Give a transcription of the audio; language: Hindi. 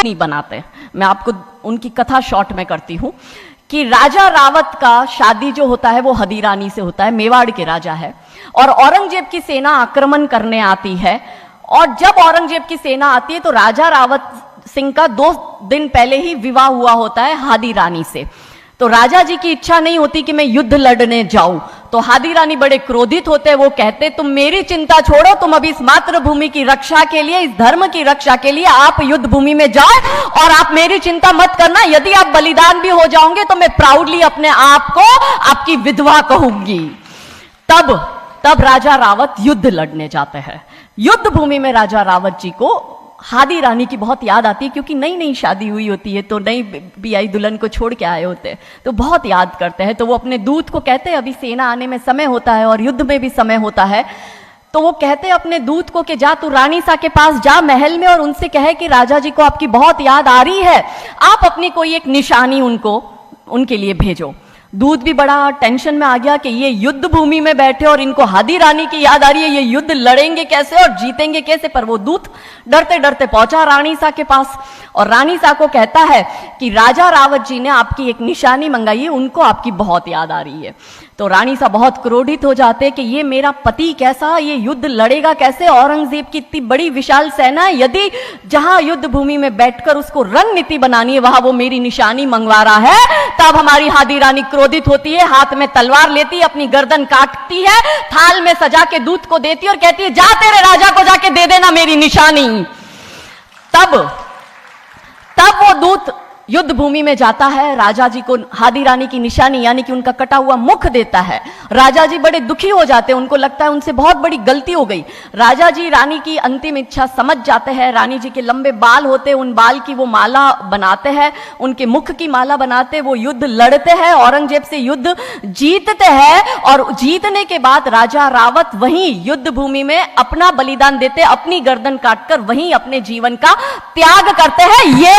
नहीं बनाते। मैं आपको उनकी कथा शॉर्ट में करती हूं कि राजा रावत का शादी जो होता है वो हदी रानी से होता है, मेवाड़ के राजा है, और औरंगजेब की सेना आक्रमण करने आती है। और जब औरंगजेब की सेना आती है तो राजा रावत सिंह का 2 दिन पहले ही विवाह हुआ होता है हादी रानी से। तो राजा जी की इच्छा नहीं होती कि मैं युद्ध लड़ने जाऊं, तो हादी रानी बड़े क्रोधित होते हैं। वो कहते तुम मेरी चिंता छोड़ो, तुम अभी इस मातृभूमि की रक्षा के लिए, इस धर्म की रक्षा के लिए आप युद्ध भूमि में जाओ और आप मेरी चिंता मत करना। यदि आप बलिदान भी हो जाओगे तो मैं प्राउडली अपने आप को आपकी विधवा कहूंगी। तब राजा रावत युद्ध लड़ने जाते हैं। युद्ध भूमि में राजा रावत जी को हादी रानी की बहुत याद आती है, क्योंकि नई नई शादी हुई होती है, तो नई बियाई दुल्हन को छोड़ के आए होते हैं, तो बहुत याद करते हैं। तो वो अपने दूत को कहते हैं, अभी सेना आने में समय होता है और युद्ध में भी समय होता है, तो वो कहते हैं अपने दूत को कि जा तू रानी सा के पास जा महल में और उनसे कहे कि राजा जी को आपकी बहुत याद आ रही है, आप अपनी कोई एक निशानी उनके लिए भेजो। दूत भी बड़ा टेंशन में आ गया कि ये युद्ध भूमि में बैठे और इनको हादी रानी की याद आ रही है, ये युद्ध लड़ेंगे कैसे और जीतेंगे कैसे। पर वो दूत डरते डरते पहुंचा रानी सा के पास और रानी सा को कहता है कि राजा रावत जी ने आपकी एक निशानी मंगाई है, उनको आपकी बहुत याद आ रही है। तो रानी सा बहुत क्रोधित हो जाते कि ये मेरा पति कैसा, ये युद्ध लड़ेगा कैसे, औरंगजेब की इतनी बड़ी विशाल सेना है, यदि जहां युद्ध भूमि में बैठकर उसको रणनीति बनानी है वहां वो मेरी निशानी मंगवा रहा है। तब हमारी हादी रानी क्रोधित होती है, हाथ में तलवार लेती है, अपनी गर्दन काटती है, थाल में सजा के दूत को देती है और कहती है जा तेरे राजा को जाके दे देना मेरी निशानी। तब वो दूत युद्ध भूमि में जाता है, राजा जी को हादी रानी की निशानी यानी कि उनका कटा हुआ मुख देता है। राजा जी बड़े दुखी हो जाते हैं, उनको लगता है उनसे बहुत बड़ी गलती हो गई। राजा जी रानी की अंतिम इच्छा समझ जाते हैं। रानी जी के लंबे बाल होते हैं, उन बाल की वो माला बनाते हैं, उनके मुख की माला बनाते, वो युद्ध लड़ते हैं, औरंगजेब से युद्ध जीतते हैं। और जीतने के बाद राजा रावत वहीं युद्ध भूमि में अपना बलिदान देते, अपनी गर्दन काटकर वहीं अपने जीवन का त्याग करते हैं। ये